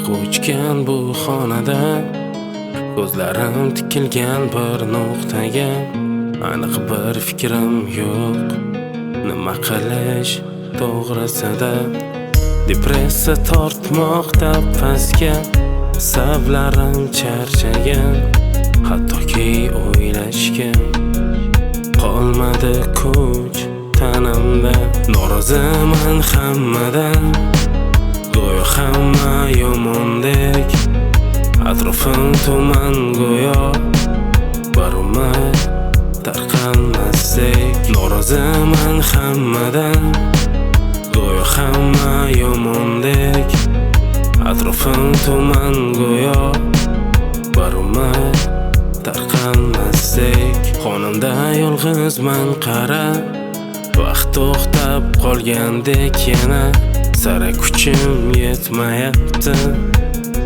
Qo'chgan bu xonada ko'zlarim tikilgan bir nuqtaga. Aniq bir fikrim yo'q, nima qilish to'g'risida. Depressiya tortmoqda pastga, sablarim charchagan, hattoki o'ylashga qolmadi kuch tanamda. Noroziman hammadan, go'yo hamma yomondek, atrofim tuman go'yo bir umid tarqalmasdek. Noroziman hammadan, go'yo hamma yomondek, atrofim tuman go'yo bir umid tarqalmasdek. Xonamda yolg'izman qarab, vaqt to'xtab qolgandek yana. Sara kuchim yetmayapti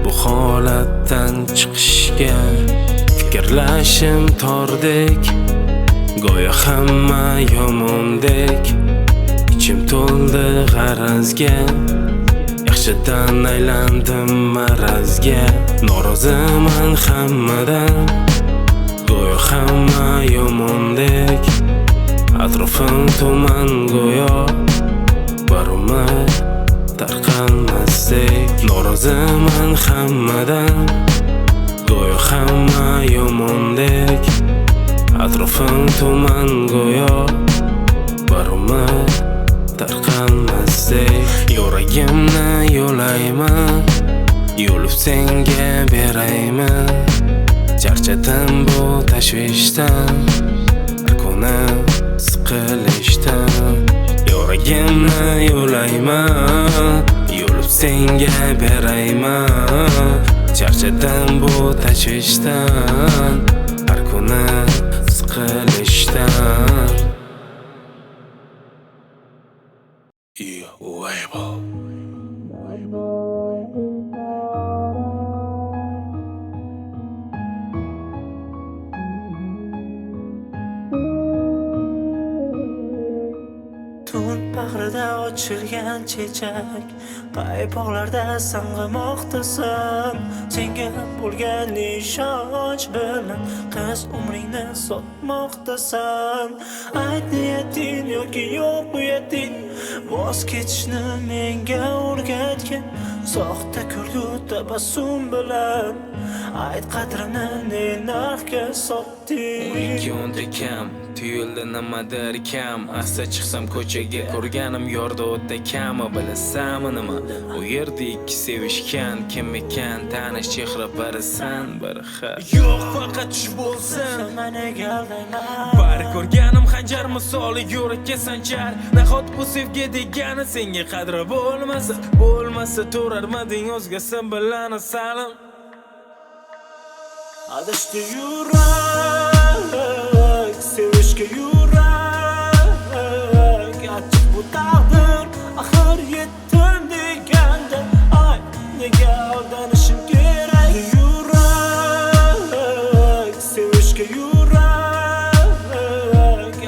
bu holatdan chiqishga. Fikrlashim tordek, go'yo hamma yomondek, ichim to'ldi g'arazga. Yaxshidan aylandim marazga. Noroziman hammadan, go'yo hamma yomondek, atrofim tuman go'yo bir umid tarqalmasdek. Noroziman hammadan, go'yo hamma yomondek, atrofim tuman go'yo bir umid tarqalmasdek. Yuragimni yo'layman, yo'lib senga berayman. Charchadim bu tashvishdan, har kuni siqilishdan. Yuragimni yo'layman, yo'lib senga berayman. Charchadim bu tashvishdan, har kuni siqilishdan. Tun bag'rida ochilgan chechak, qay bog'larda sang'imoqdasan. Senga bo'lgan ishonch bilan qiz umringni sotmoqdasan. Ayt niyating yoki yo'q uyating, voz kechishni menga o'rgatgan. Soxta kulgu tabassum bilan ayt qadrini ne narxga sotding. Unga unda kam tuyuldi nimadir kam. Asta chiqsam ko'chaga, ko'rganim yorda o'tda kami. Bilasanmi nima u yerda ikki sevishgan, kim ekan tanish chehra birisan biri xir. Yo'q faqat tush bo'lsin, managa aldayman. Bari ko'rganim xanjar misoli yurakka sanchar. Nahot bu sevgi degani senga qadri bo'lmasa to'rarmading o'zgasi bilan salim. Adashdi yurak, sevishga yurak, achchiq bu taqdir, axir yetdim deganda. Ay, nega aldanishim kerak? Yurak, sevishga yurak,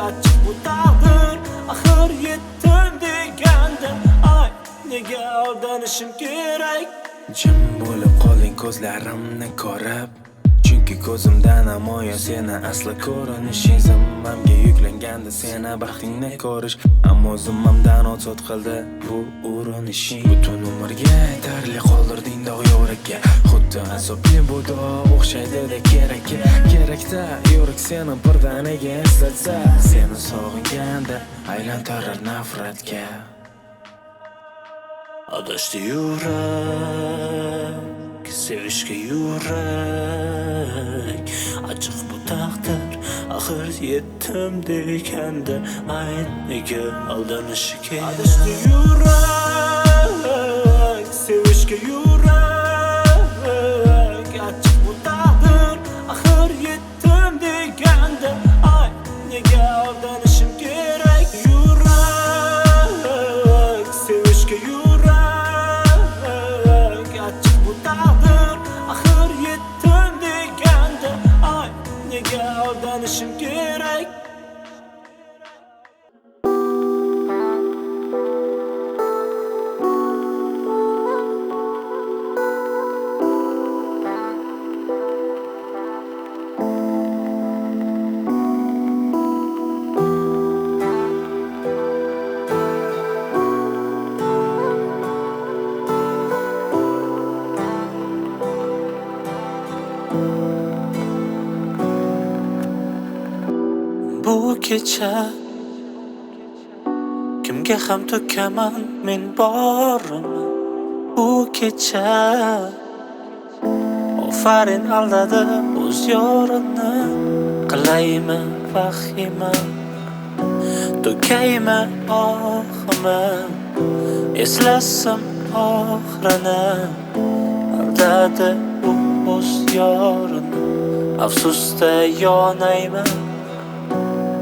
achchiq bu taqdir, axir yetdim deganda. Ay, nega aldanishim kerak? Jim bo'lib qolding ko'zlarimni ko'rib, chunki ko'zimdan namoyon seni asli ko'rinishing. Zimmamga yuklanganda seni baxtingni ko'rish, ammo zimmamdan ozod qildi bu urinishing. Butun umrga yetarli qoldirding dog' yurakka, xuddi azobli bu dog' o'xshaydi kerakda. Yurak seni birdaniga eslatsa, seni sog'inganda aylantirar nafratga. Adashdi yurak, sevishga yurak, achchiq bu taqdir, axir yetdim deganda. Ayt nega aldanishi kerak? Adashdi yurak, sevishga yurak, achchiq bu taqdir, axir yetdim deganda. Ayt nega aldanishim kerak? Yurak, sevishga yurak, achchiq bu taqdir, axir yetdim deganda. Ay, nega aldanishim kerak? Bu kecha kimga ham to'kaman men borimni. Bu kecha ofarin aldadi o'z yorini. Qilaymi vahima, to'kaymi ohimi, eslasam oxirini. Aldadi u o'z yorini. Afsusda yonayman,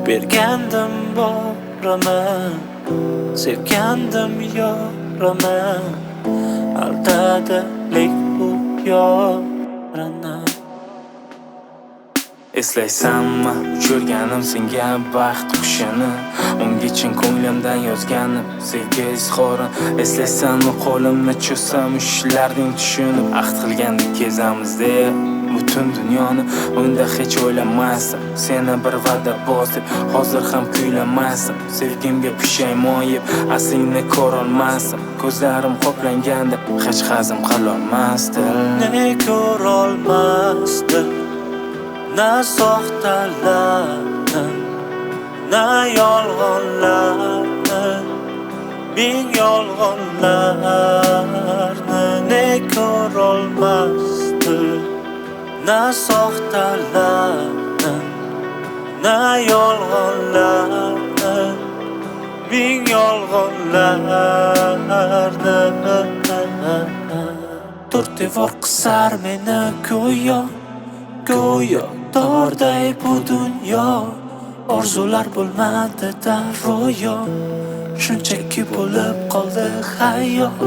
bergandim borimni, sevgandim yorimni. Aldadi lek u yorini. Eslaysanmi uchirganim senga baxt qushini, unga chin ko'nglimdan yozganim sevgi izhorin. Eslaysanmi qo'limni cho'sam ishlarding tushunib, ahd qilgandik kezamiz deb butun dunyoni. Unda hech o'ylamasdim seni bir va'da bos deb, hozir ham kuylamasdim sevgimga pushaymon yeb. Aslingni ko'rolmasdim, ko'zlarim qoplanganda hech hazm qilolmasdim. Ne ko'rolmasdim, na soxtalarni, na yolg'onlarni, ming yolg'onlarni. Ne ko'rolmasdim, na soxtalarni, na yolg'onlarni, ming yolg'onlarni. To'rt devor qisar meni go'yo, go'yo torday bu dunyo. Orzular bo'lmadi da ro'yo, shunchaki bo'lib qoldi hayot.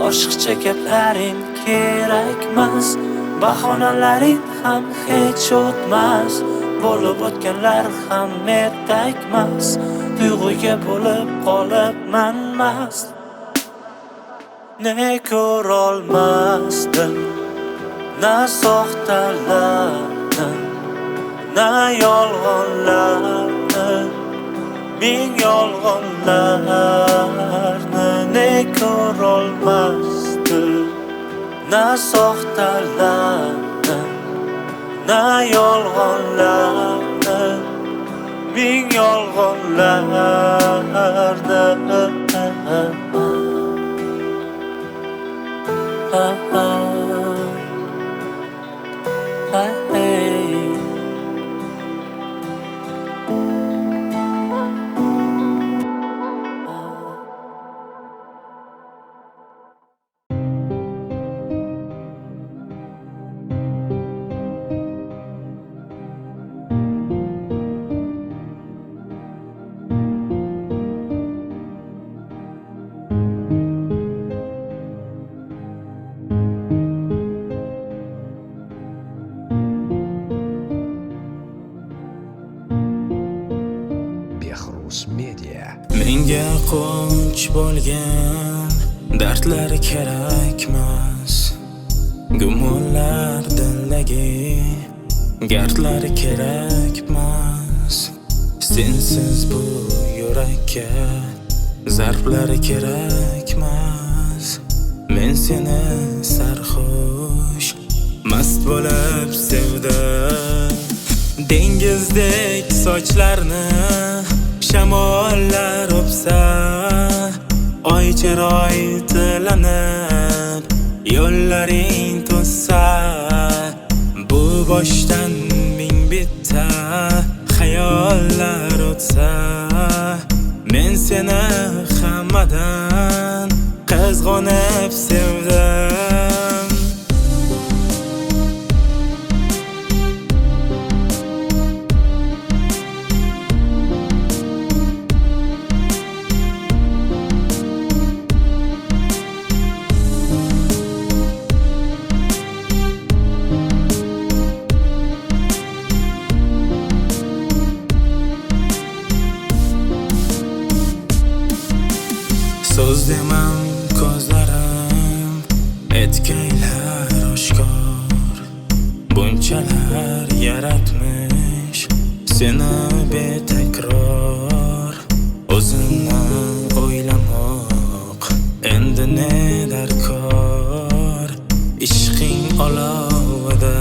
Oshiqcha gaplaring kerakmas, bahonalaring ham hech o'tmas. Bo'lib o'tganlar ham ertakmas, tuyg'uga bo'lib qolibman mast. Ne ko'rolmasdim, na soxtalarni, na yolg'onlarni, ming yolg'onlarni. Ne ko'rolmasdim, na soxtalarni, na yolg'onlarni, ming yolg'onlarni. Menga qo'ch bo'lgan dardlari kerakmas, gumonlar dildagi gardlari kerakmas. Sensiz bu yurakka zarblari kerakmas. Men seni sarxush mast bo'lib sevdim, dengizdek sochlarni shamollar o'psa, oy chiroy tilanib yo'llaring to'ssa. Bu boshdan ming bitta xayollar o'tsa, men seni hammadan qizg'onib sevdim. So'z demam ko'zlarim, etkaylar oshkor. Bunchalar yaratmish seni betakror. O'zimni o'ylamoq endi ne darkor. Ishqing olovida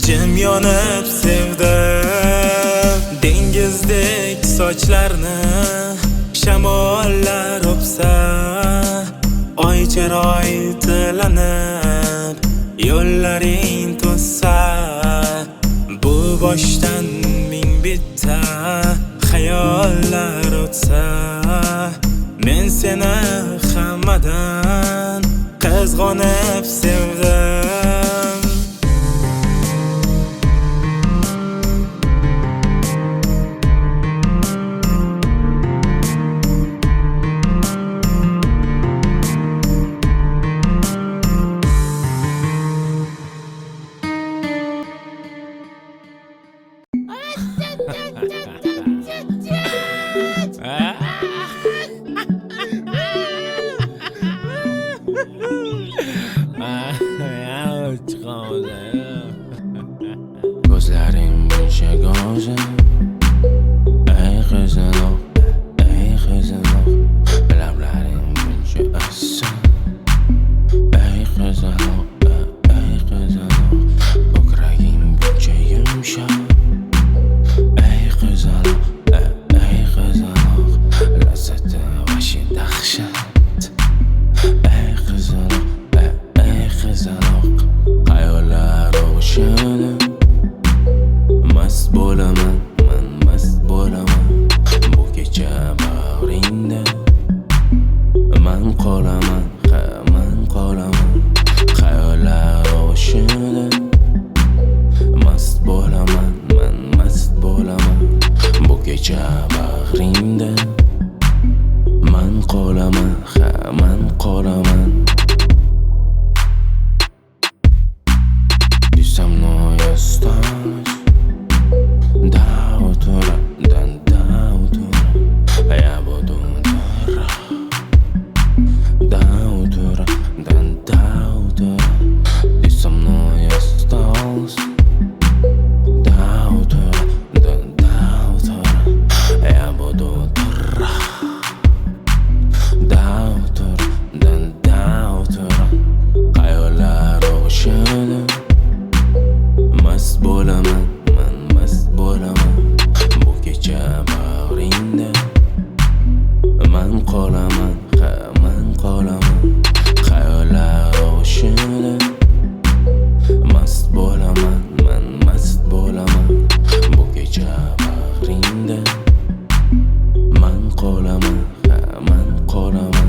jim yonib sevdim. Dengizdek sochlarni shamollar o'psa, oy chiroy tilanib yo'llaring to'ssa, bu boshdan ming bitta xayollar o'tsa, men seni hammadan qizg'onib sevdim. Ko'zlaring buncha go'zal, ey qizaloq, ey qizaloq. Lablaring buncha asal, ey qizaloq, ey qizaloq. Ko'kraging buncha yumshoq, ey qizaloq, ey qizaloq. Lazzati vashi dahshat, ey qizaloq, ey qizaloq. Xayollar o'shadi, mast bo'laman, men mast bo'laman. Bu kecha bag'ringda man qolaman, man qolaman. Xayollar o'shadi, mast bo'laman, men mast bo'laman. Bu kecha bag'ringda man qolaman, man qolaman. Со мной осталось до утра, до утра. Я буду до утра, до утра. Ты со мной осталась до утра, до утра. Я буду до утра, до утра. Xayollar o'shadi, mast bo'laman, men mast bo'laman. Bu kecha bag'ringda man qolaman, man qolaman. Xayollar o'shadi, mast bo'laman, men mast bo'laman. Bu kecha bag'ringda man qolaman, man qolaman.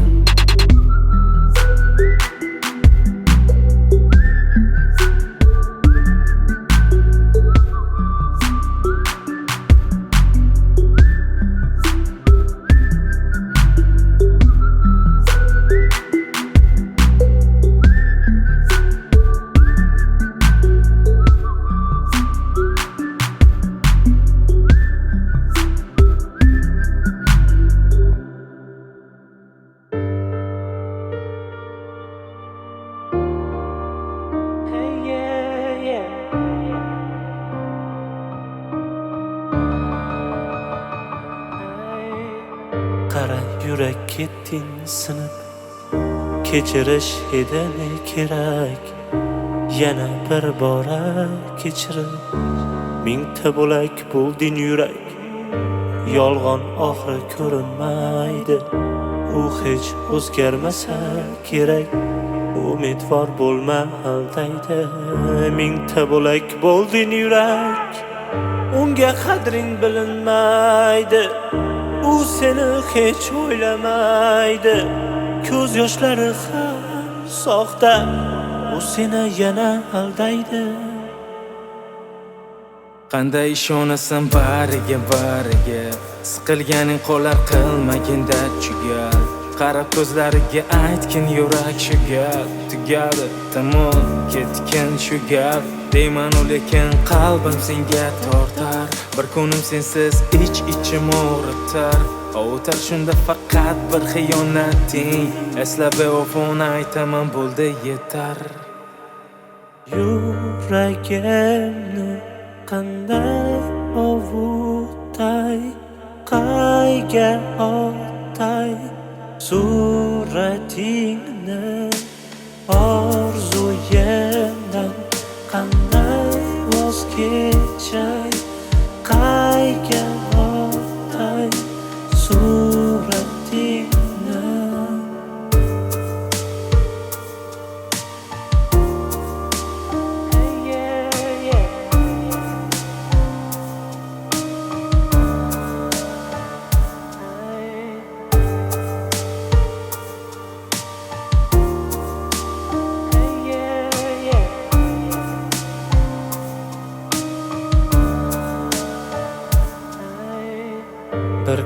Qara yurak ketding sinib, kechirish edi kerak. Yana bir bora kechirib, mingta bo'lak bo'lding yurak. Yolg'on oxiri ko'rinmaydi, u hech o'zgarmasa kerak. Umidvor bo'lma, aldaydi. Mingta bo'lak bo'lding yurak, unga qadring bilinmaydi. U seni hech o'ylamaydi, ko'z yoshlari ham soxta, u seni yana aldaydi. Qanday ishonasan bariga, bariga. Siqilganing qo'lar qilmagin darchigal. Qarab ko'zlariga aytgin yurak shu gap. Tugadi, tamom, ketgin shu gap. Deyman lekin qalbim senga tortar. Bir kunim sensiz ichim og'ritar. O'tar shunda faqat bir xiyonating. Eslab beofoni aytaman, bo'ldi yetar. Yuragimni qanday ovutay, qayga otay suratingni. Orzuyimdan qanday voz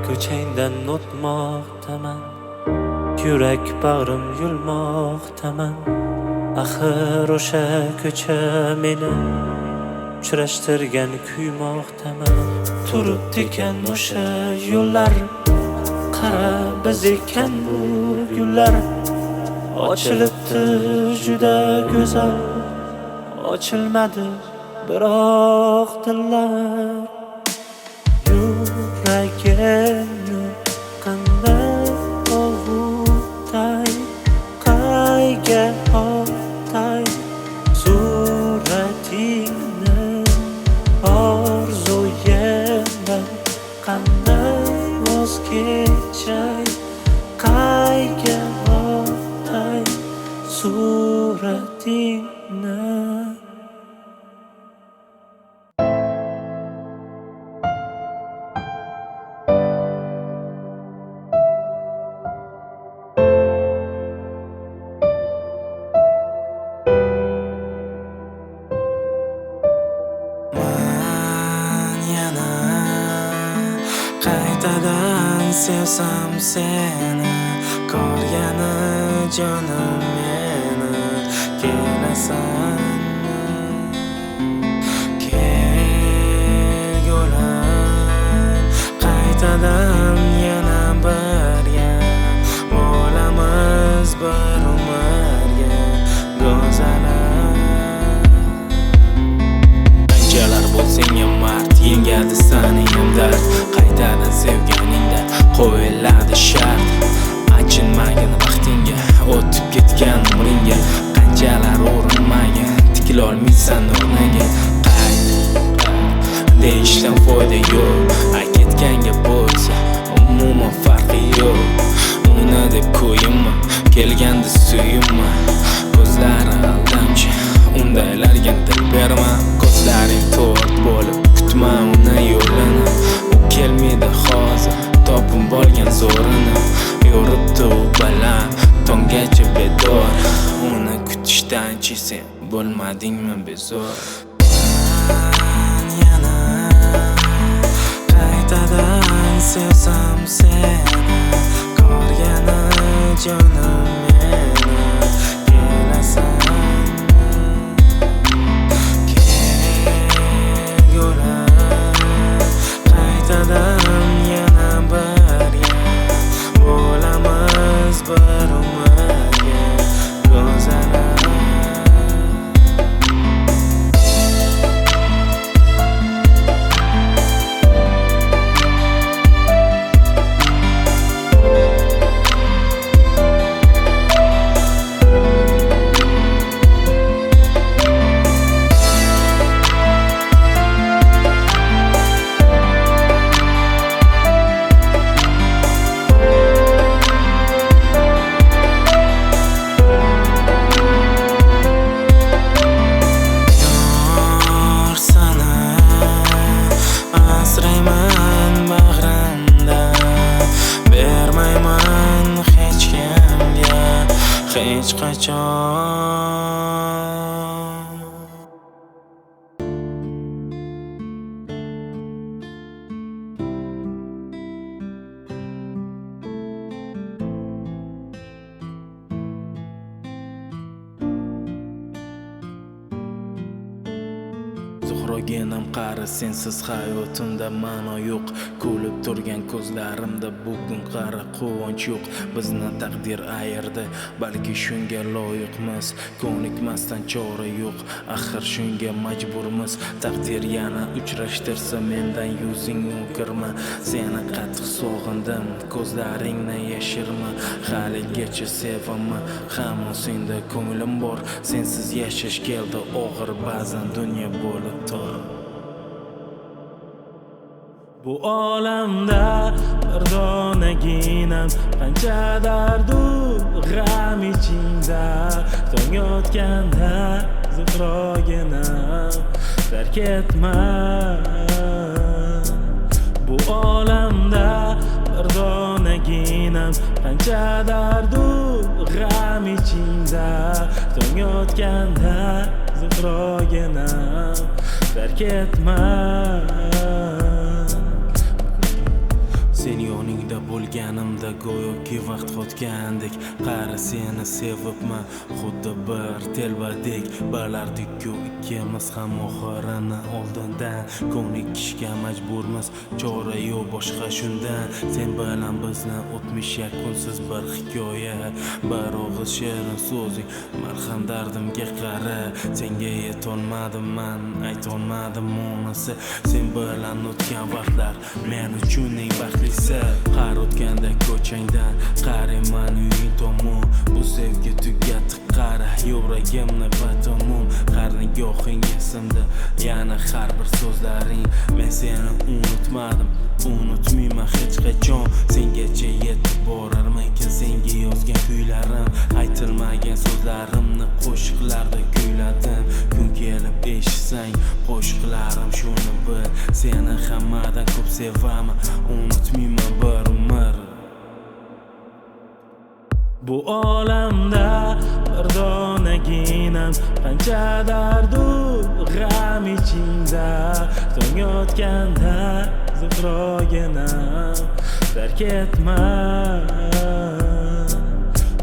ko'changdan o'tmoqdaman, yurak bag'rim yulmoqdaman. Axir o'sha ko'cha meni uchrashtirgan kuymoqdaman. Turibdi ekan o'sha yo'llar, qara biz ekan bu gullar. Ochilibdi juda go'zal, ochilmadi biroq dillar. Yuragimni qanday ovutay, qayga otay suratingni orzuyimdan. Qanday voz kechay, qayga otay suratingni. Qaytadan sevsam seni, ko'rgani jonim meni. Kelasanmi? Kelgular. Qaytadan yana birga bo'lamiz bir umrga go'zalar. Qanchalar bo'lsang ham mard, yengadi seni ham dard. Qaytadan sevganingda qo'yiladi shart. Achinmagin vaqtingga, o'tib ketgan umringga. Qanchalar urinmagin, tikilolmaysan o'rniga. Qayt deyishdan foyda yo'q, ay ketganga bo'lsa umuman farqi yo'q. Uni deb ko'yinma, kelganda suyunma. Ko'zlari aldamchi, undaylarga dil berma. Ko'zlaring to'rt bo'lib kutma uni yo'lini. U kelmaydi hozir, topib olgan zo'rini. Yuribdi u baland, tonggacha bedor. Uni kutishdan-chi sen bo'lmadingmi bezor? Yana qaytadan sevsam seni, ko'rgani jonim meni. Kelasanmi? Kelgular. Qaytadan yana birga bo'lamiz bir umrga go'zalar. Asrayman bag'rimda, bermayman hech kimga hech qachon. Zuhrogenam qari, sensiz hayotimda ma'no yo'q. Kulib turgan ko'zlarimda bugun qara quvonch yo'q. Bizni taqdir ayirdi, balki shunga loyiqmiz. Ko'nikmasdan chora yo'q, axir shunga majburmiz. Taqdir yana uchrashtirsa mendan yuzing o'kirma. Seni qattiq sog'indim, ko'zlaringni yashirma. Haligacha sevaman, hamon senda ko'nglim bor. Sensiz yashash keldi og'ir, ba'zan dunyo bo'lib tor. Bu olamda bir donaginam, qancha dardu g'am ichingda. Tong otganda zifroginam, tark etma. Bu olamda bir donaginam, qancha dardu g'am ichingda. Tong otganda zifroginam, tark etma. Sen to'yda bo'lganimda go'yoki vaqt o'tgandek, qari seni sevibman xuddi bir telbadek. Bilardik-ku ikkimiz ham oxirini oldindan, ko'nikishga majburmiz, chora yo'q boshqa shundan. Sen bilan bizni o'tmish yakunsiz bir hikoya, bir og'iz shirin so'zing malham dardimga qara. Senga yetolmadim man, aytolmadim onasi. Sen bilan o'tgan vaqtlar men uchun eng baxtlisi. Har o'tganda ko'changdan qarayman uying tomon, bu sevgi tugati qara yuragimni batamom. Har nigohing esimda, yana har bir so'zlaring. Men seni unutmadim, unutmayman hech qachon. Sengacha yetib borarmikin senga yozgan kuylarim, aytilmagan so'zlarimni qo'shiqlarda kuyladim. Kun kelib eshitsang qo'shiqlarim shuni bil, seni hammadan ko'p sevaman, unutmayman bir umr. Bu olamda bir donaginam, qancha dardu g'am ichingda. Tong otganda zifroginam, tark etma.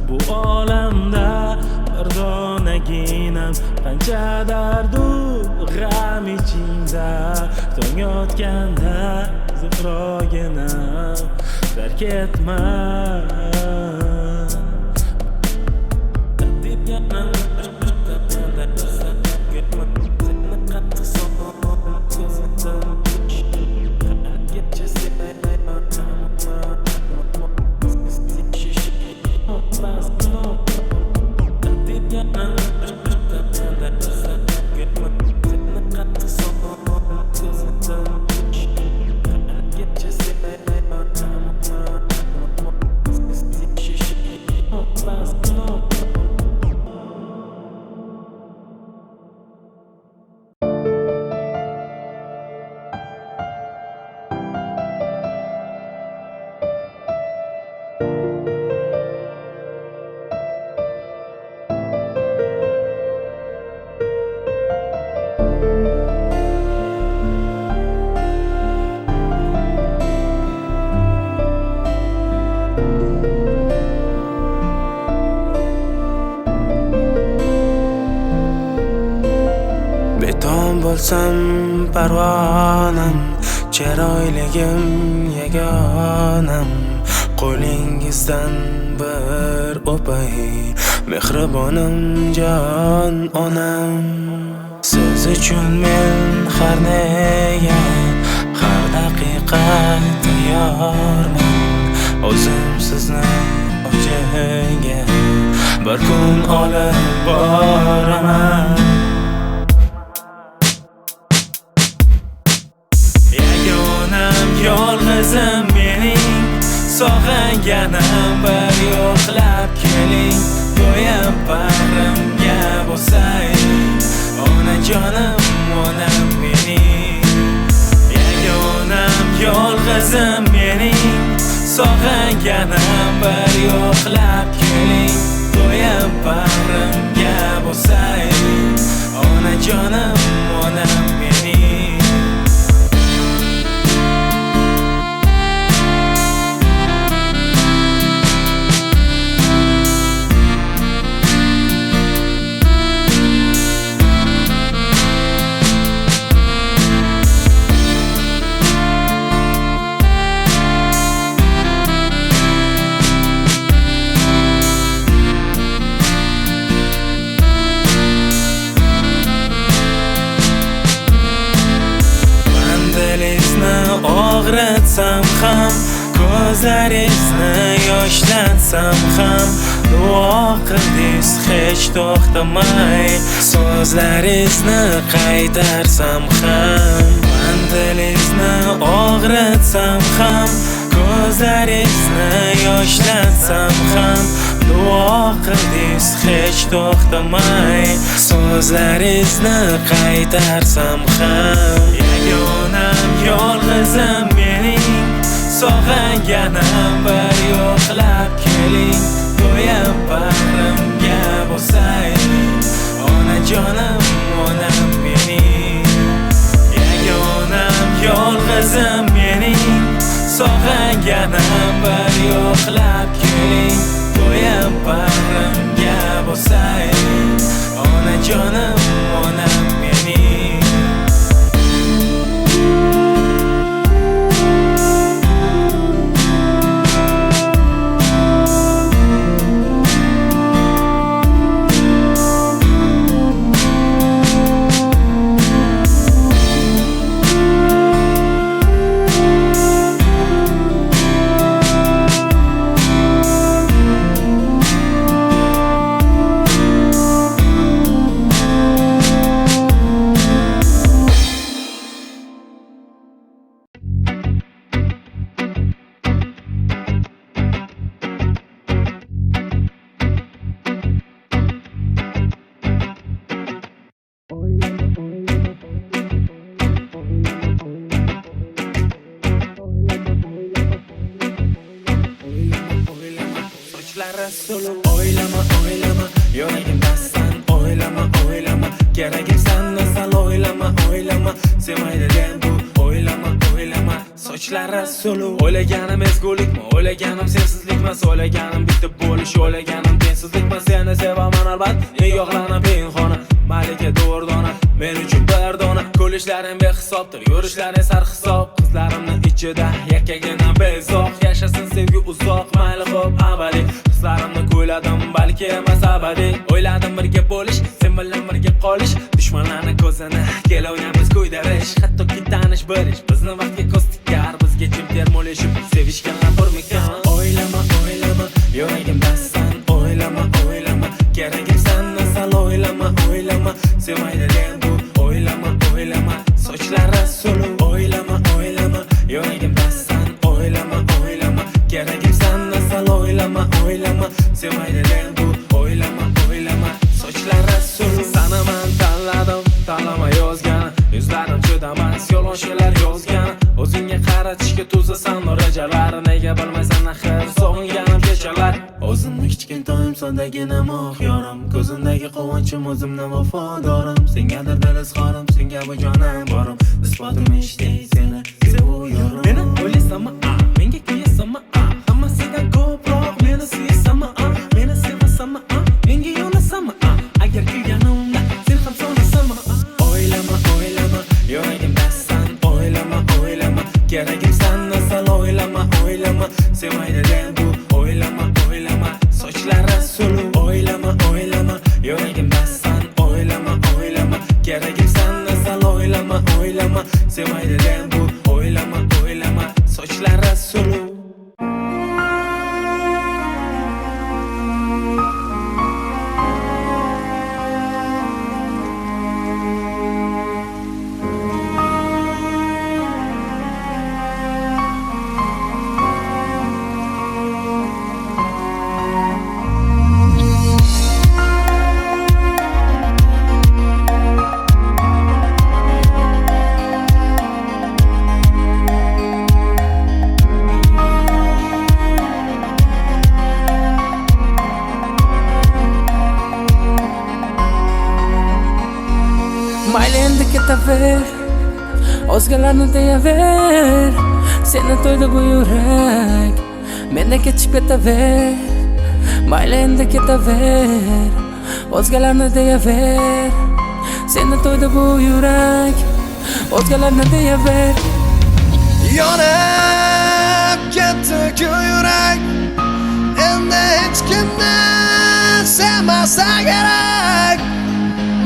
Bu olamda bir donaginam, qancha dardu g'am ichingda. Tong otganda zifroginam, tark etma. Beton bo'lsam parvonam, chiroyligim yagonam. Qo'lingizdan bir o'pay, mehribonim jon onam. Siz uchun men har nega, har daqiqa tayyorman. O'zim sizni o'chiga bir kun olib boraman. Yolg'izim mening, sog'ayganim bir yo'qlab keling. To'yib bag'rimga bosaylik, onajonim onam mening. Yagonam yolg'izim mening, sog'ayganim bir yo'qlab keling. To'yib bag'rimga bosaylik, onajonim onam mening. Og'ritsam ham, ko'zlaringizni yoshlansam ham, duo qildingiz hech to'xtamay. So'zlaringizni qaytarsam ham, dilingizni og'ritsam ham, ko'zlaringizni yoshlansam ham, duo qildingiz hech to'xtamay. So'zlaringizni qaytarsam ham, yagonam yolg'izim mening, sog'ayganim bir yo'qlab keling. To'yib bag'rimga bosaylik, onajonim onam mening. Yagonam yolg'izim mening, sog'ayganim senni sal o'ylama sevmaydi den bu o'ylama sochlari suluv o'ylaganim ezgulikmi o'ylaganim sensizlikmi o'ylaganim bitib bo'lish o'ylaganim tengsizlikmi seni sevaman albatta nigohlarim pinhona malika do'rdona men uchun bir dona kulishlaring behisobdir yurishlaring sarhisob qizlarimni ichida yakkagina bezoq yashasin sevgi uzoq mayli xo'p abadiy hislarimni ko'yladim balki emas abadiy o'yladim birga bo'lish sen bilan birga qolish dushmanlarni ko'zini kelayapmiz ko'ydarish hattoki tanish bilish bizni vaqtga ko'z tikar bizga jim termolashib sevishganlar bormikan o'ylama yuragimda san o'ylama keragim senni sal o'ylama sevmaydi den bu o'ylama sochlari suluv o'ylama yuragimda san o'ylama keragim senni sal o'ylama sevmaydi den bu o'ylama sochlari suluv seni man tanladim tanlama yozgani yuzlarim chidamas yolg'on she'rlar yozgani o'zingga qaratishga tuzasan rejalar nega bilmaysan axir sog'inganim kechalar o'zimni kichkintoyim sondagina yorim ko'zimdagi quvonchim o'zimni vafodorim sengadir dil izhorim senga bu jonim borim isbotim eshitay seni sevuyorum meni o'ylaysanmi menga kuyasanmi hammasidan ko'proq meni suyasanmi meni sevasanmi menga yonasanmi agar kuyganimda sen ham so'nasanmi o'ylama yuragimda san o'ylama keragim senni sal o'ylama sevmaydi den bu o'ylama sochlari suluv o'ylama yuragimda san o'ylama keragim senni sal o'ylama sevmaydi den bu o'ylama sochlari suluv mayli endi ketaver o'zgalarni deyaver seni to'ydi bu yurak mendan kechib ketaver mayli endi ketaver o'zgalarni deyaver seni to'ydi bu yurak o'zgalarni deyaver yonib ketdi-ku yurak endi hech kimni sevmasa kerak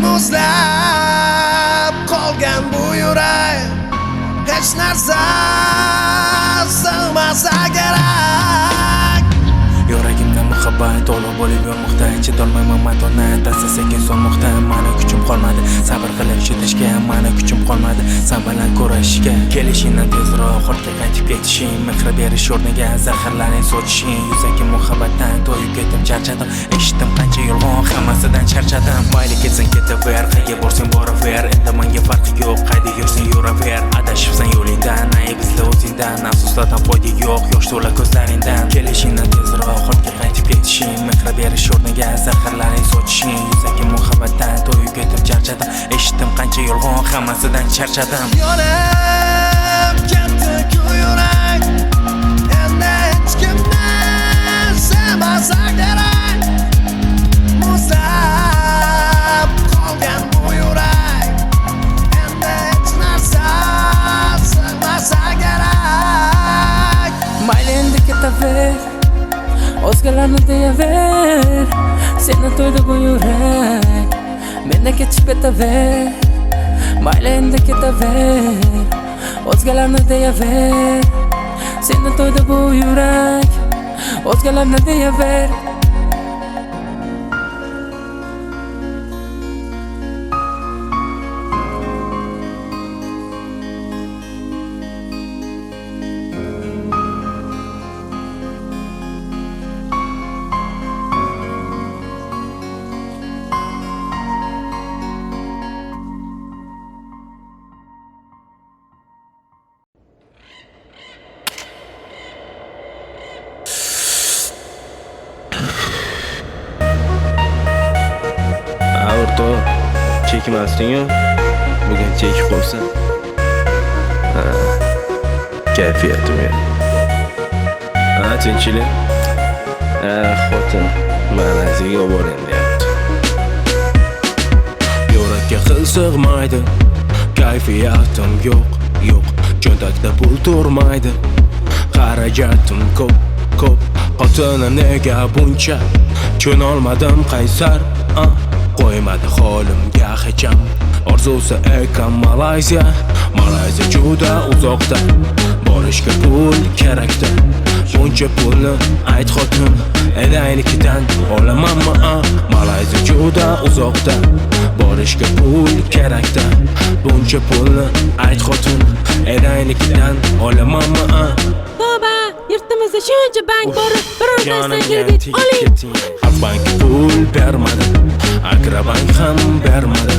muzlab qolgan bu yurak hech narsa sig'masa kerak yuragimda muhabbat olov bo'lib yonmoqda chidolmayman matoni dasta sekin so'nmoqda mani kuchim qolmadi sabr qilib chidashga mani kuchim qolmadi sen bilan kurashishga kelishingdan tezroq ortga qaytib ketishing mehr berish o'rniga zaharlaring sochishing yuzaki muhabbatdan to'yib ketdim charchadim eshitdim qancha yolg'on hammasidan charchadim mayli ketsang ketaver qayerga borsang boraver endi menga farqi yo'q qayda yursang yuraver adashibsan yo'lingdan ayb izla o'zingdan afsuslardan foyda yo'q yosh to'la ko'zlaringdan kelishingdan tezroq ortga qaytib ketishing mehr berish o'rniga zaharlaring sochishing yuzaki muhabbatdan to'yib ketdim charchadim eshitdim qancha yolg'on hammasidan charchadim yonib ketdi-ku yurak endi hech kimni sevmasa kerak muzlab qolgan bu yurak endi hech narsa sig'masa kerak mayli endi ketaver o'zgalarni deyaver seni to'ydi bu yurak mendan kechib ketaver mayli endi ketaver o'zgalarni deyaver seni to'ydi bu yurak o'zgalarni deyaver chekmasding-ku. Bugun chekib qo'ysan. Kayfiyatim yo'q. Tinchlik. Xotin manaziga olib boring deyapti. Yurakka qil sig'maydi. Kayfiyatim yo'q. Cho'ntakda pul turmaydi. Xarajatim ko'p. Xotini nega buncha? Tushunolmadim qaysar. Qo'ymadi holimga hecham. Orzusi ekan Malayziya juda uzoqda. Borishga pul kerakda. Buncha pulni ayt xotin, edaynikidan olamanmi? Malayziya juda uzoqda. Borishga pul kerakda. Buncha pulni ayt xotin, edaynikidan olamanmi? Tavba, yurtimizda shuncha bank bor, birortasidan kredit oling. Bank pul bermadi, Agrobank ham bermadi,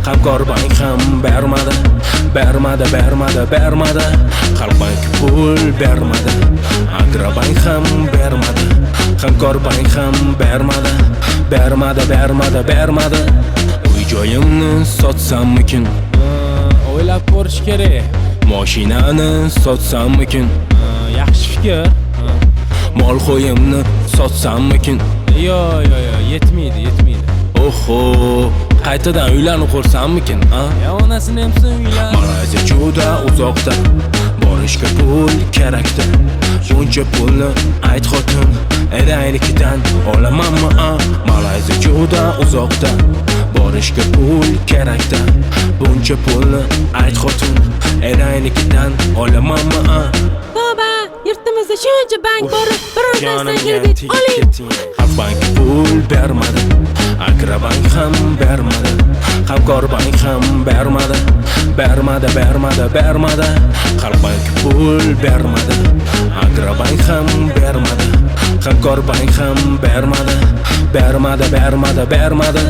Hamkorbank ham bermadi. Xalqbank pul bermadi, Agrobank ham bermadi, Hamkorbank ham bermadi. Uy joyimni sotsammikin? O'ylab ko'rish kerak. Mashinani sotsammikin? Yaxshi fikr. Mol qo'yimni sotsammikin? Yo, yetmaydi. Oho, qaytadan uylanib qursammikin? Ya onasini ham so'nglar. Malayziya juda uzoqda. Borishga pul kerakda. Buncha pulni ayt xotin, edaynikidan olamanmi? Malayziya juda uzoqda. Borishga pul kerakda. Buncha pulni ayt xotin, edaynikidan olamanmi? Tavba, yurtimizda shuncha bank bor, birortasidan kredit oling. Xalqbank pul bermadi, Agrobank ham bermadi, Hamkorbank ham bermadi. Xalqbank pul bermadi, Agrobank ham bermadi, Hamkorbank ham bermadi.